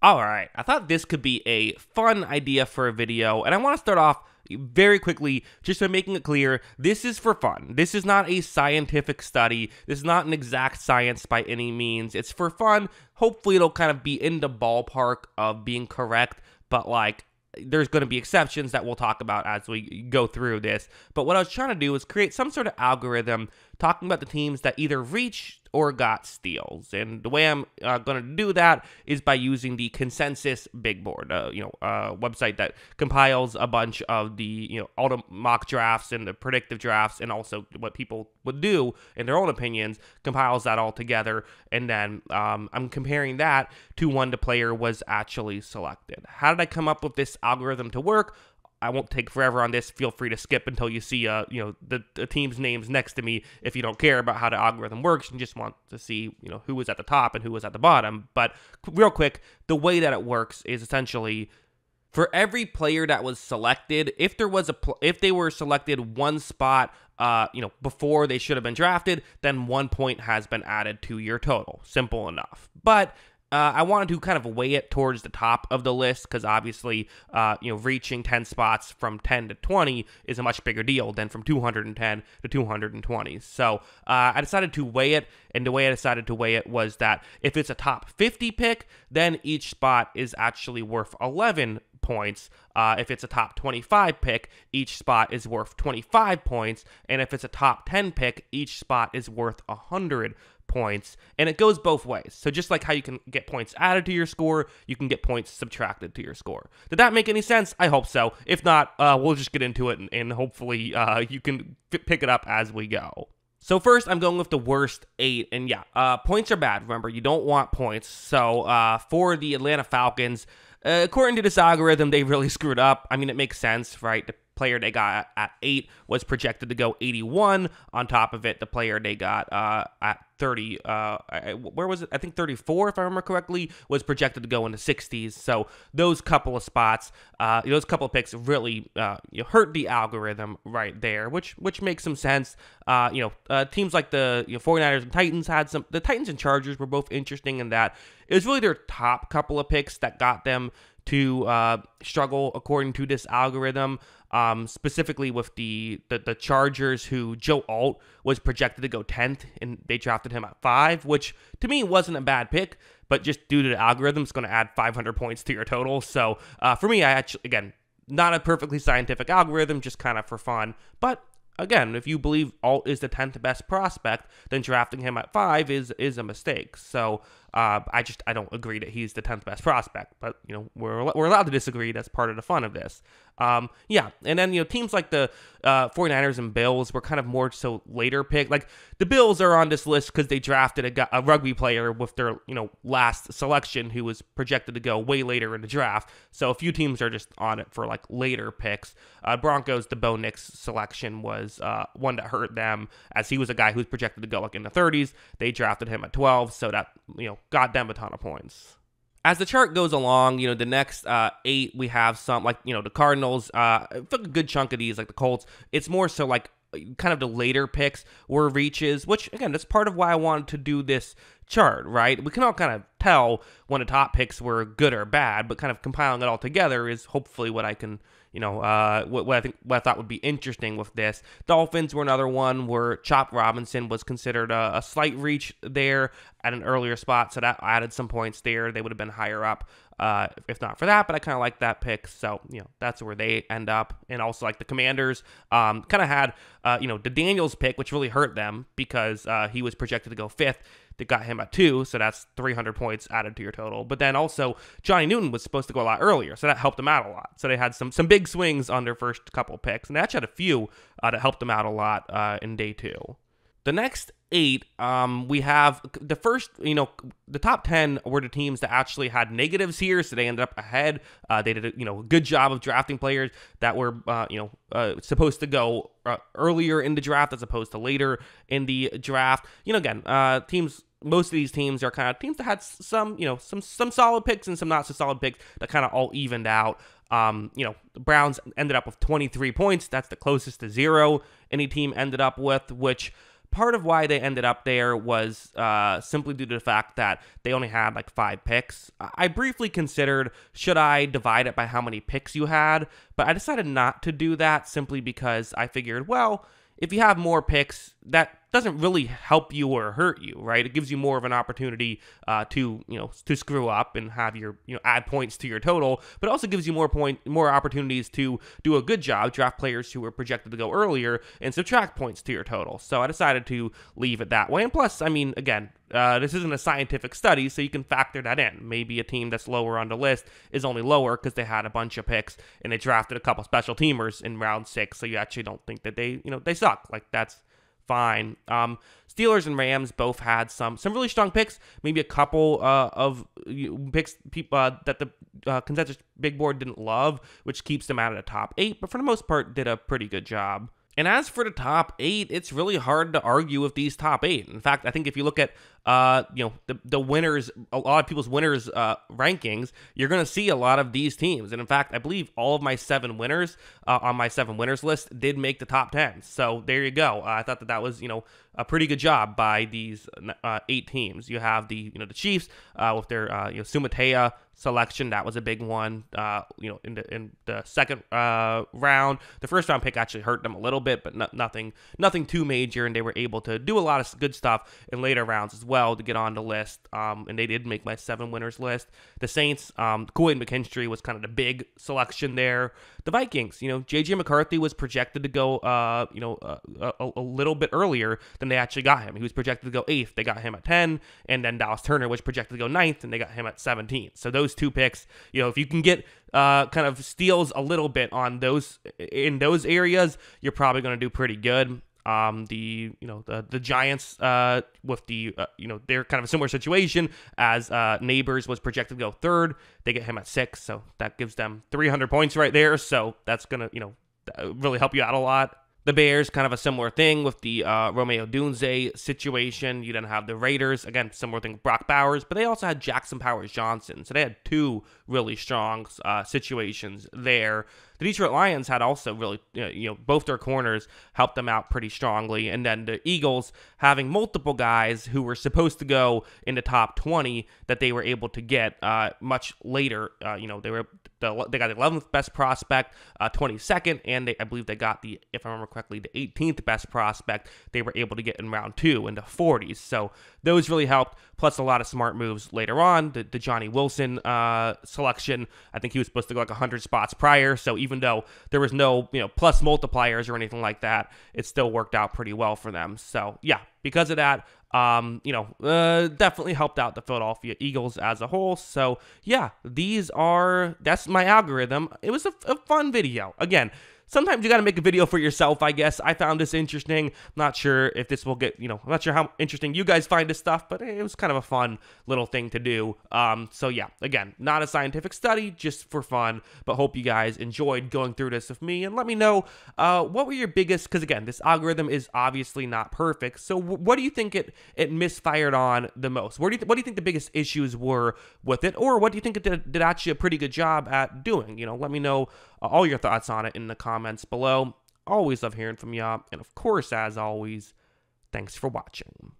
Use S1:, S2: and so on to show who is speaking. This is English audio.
S1: Alright, I thought this could be a fun idea for a video, and I want to start off very quickly just by making it clear, this is for fun. This is not a scientific study. This is not an exact science by any means. It's for fun. Hopefully it'll kind of be in the ballpark of being correct, but like, there's going to be exceptions that we'll talk about as we go through this. But what I was trying to do is create some sort of algorithm talking about the teams that either reached or got steals. And the way I'm going to do that is by using the Consensus Big Board, website that compiles a bunch of the, all the mock drafts and the predictive drafts and also what people would do in their own opinions, compiles that all together. And then I'm comparing that to when the player was actually selected. How did I come up with this algorithm to work? I won't take forever on this. Feel free to skip until you see, the team's names next to me if you don't care about how the algorithm works and just want to see, who was at the top and who was at the bottom. But real quick, the way that it works is essentially for every player that was selected, if they were selected one spot, before they should have been drafted, then 1 point has been added to your total. Simple enough. But I wanted to kind of weigh it towards the top of the list because obviously, reaching 10 spots from 10 to 20 is a much bigger deal than from 210 to 220. So I decided to weigh it, and the way I decided to weigh it was that if it's a top 50 pick, then each spot is actually worth 11 points. If it's a top 25 pick, each spot is worth 25 points. And if it's a top 10 pick, each spot is worth 100 points. And it goes both ways. So just like how you can get points added to your score, you can get points subtracted to your score. Did that make any sense? I hope so. If not, we'll just get into it and hopefully you can pick it up as we go. So first, I'm going with the worst 8, and points are bad. Remember, you don't want points. So for the Atlanta Falcons, according to this algorithm, they really screwed up. I mean, it makes sense, right? The player they got at 8 was projected to go 81. On top of it, the player they got at 30, where was it? I think 34, if I remember correctly, was projected to go in the 60s. So those couple of spots, those couple of picks really hurt the algorithm right there, which makes some sense. Teams like the 49ers and Titans the Titans and Chargers were both interesting in that it was really their top couple of picks that got them to struggle according to this algorithm, specifically with the Chargers, who Joe Alt was projected to go 10th, and they drafted him at 5, which to me wasn't a bad pick, but just due to the algorithm, it's going to add 500 points to your total. So for me, I actually, again, not a perfectly scientific algorithm, just kind of for fun, but again, if you believe Alt is the 10th best prospect, then drafting him at 5 is a mistake. So I don't agree that he's the 10th best prospect, but we're allowed to disagree. That's part of the fun of this. And then teams like the 49ers and Bills were kind of more so later pick. Like the Bills are on this list because they drafted a rugby player with their last selection who was projected to go way later in the draft. So a few teams are just on it for like later picks. Broncos, the Bo Nix selection was one that hurt them, as he was a guy who was projected to go like in the 30s. They drafted him at 12, so that got them a ton of points. As the chart goes along, the next 8, we have some, like, the Cardinals, a good chunk of these, like the Colts, it's more so like kind of the later picks were reaches, which, again, that's part of why I wanted to do this chart, right? We can all kind of tell when the top picks were good or bad, but kind of compiling it all together is hopefully what I can, what I thought would be interesting with this. Dolphins were another one where Chop Robinson was considered a slight reach there at an earlier spot, so that added some points there. They would have been higher up if not for that, but I kind of like that pick, so that's where they end up. And also like the Commanders kind of had the Daniels pick, which really hurt them because he was projected to go 5th. They got him at 2, so that's 300 points added to your total. But then also Johnny Newton was supposed to go a lot earlier, so that helped them out a lot. So they had some big swings on their first couple picks, and they actually had a few that helped them out a lot in day 2. The next 8, we have the first, the top 10 were the teams that actually had negatives here, so they ended up ahead. They did a good job of drafting players that were, supposed to go earlier in the draft as opposed to later in the draft. Most of these teams are kind of teams that had some solid picks and some not so solid picks that kind of all evened out. The Browns ended up with 23 points. That's the closest to 0 any team ended up with, which part of why they ended up there was simply due to the fact that they only had like 5 picks. I briefly considered, should I divide it by how many picks you had? But I decided not to do that simply because I figured, well, if you have more picks, that doesn't really help you or hurt you, right? It gives you more of an opportunity to screw up and have your add points to your total, but it also gives you more opportunities to do a good job, draft players who were projected to go earlier, and subtract points to your total. So I decided to leave it that way. And plus, I mean, again, this isn't a scientific study, so you can factor that in. Maybe a team that's lower on the list is only lower because they had a bunch of picks and they drafted a couple special teamers in round 6, so you actually don't think that they suck. Like, that's fine. Steelers and Rams both had some really strong picks. Maybe a couple of picks that the consensus big board didn't love, which keeps them out of the top 8. But for the most part, did a pretty good job. And as for the top 8, it's really hard to argue with these top 8. In fact, I think if you look at the winners, a lot of people's winners rankings, you're going to see a lot of these teams. And in fact, I believe all of my 7 winners on my 7 winners list did make the top 10. So there you go. I thought that was a pretty good job by these 8 teams. You have the Chiefs with their Sumatea selection. That was a big one. In the second round, the first round pick actually hurt them a little bit, but nothing too major, and they were able to do a lot of good stuff in later rounds as well to get on the list. And they did make my 7 winners list. The Saints, Kool-Aid McKinstry was kind of the big selection there. The Vikings, JJ McCarthy was projected to go a little bit earlier than they actually got him. He was projected to go 8th. They got him at 10, and then Dallas Turner was projected to go 9th, and they got him at 17. So those 2 picks, if you can get kind of steals a little bit on those in those areas, you're probably going to do pretty good. The Giants with they're kind of a similar situation as Neighbors was projected to go 3rd. They get him at 6, so that gives them 300 points right there. So that's gonna really help you out a lot. The Bears, kind of a similar thing with the Romeo Dunze situation. You then have the Raiders, again, similar thing with Brock Bowers, but they also had Jackson Powers-Johnson. So they had 2 really strong situations there. The Detroit Lions had also really, both their corners helped them out pretty strongly. And then the Eagles having multiple guys who were supposed to go in the top 20 that they were able to get much later. They got the 11th best prospect, 22nd, and I believe they got if I remember correctly, the 18th best prospect they were able to get in round 2 in the 40s. So those really helped, plus a lot of smart moves later on. The Johnny Wilson selection, I think he was supposed to go like 100 spots prior, so even though there was no plus multipliers or anything like that, it still worked out pretty well for them. So yeah, because of that, definitely helped out the Philadelphia Eagles as a whole. So yeah, that's my algorithm. It was a fun video. Again, sometimes you got to make a video for yourself, I guess. I found this interesting. I'm not sure if this will get, I'm not sure how interesting you guys find this stuff, but it was kind of a fun little thing to do. So yeah, again, not a scientific study, just for fun, but hope you guys enjoyed going through this with me, and let me know what were your biggest, because again, this algorithm is obviously not perfect, so what do you think it misfired on the most? What do you think the biggest issues were with it, or what do you think it did actually a pretty good job at doing? Let me know all your thoughts on it in the comments below. Always love hearing from y'all, and of course, as always, thanks for watching.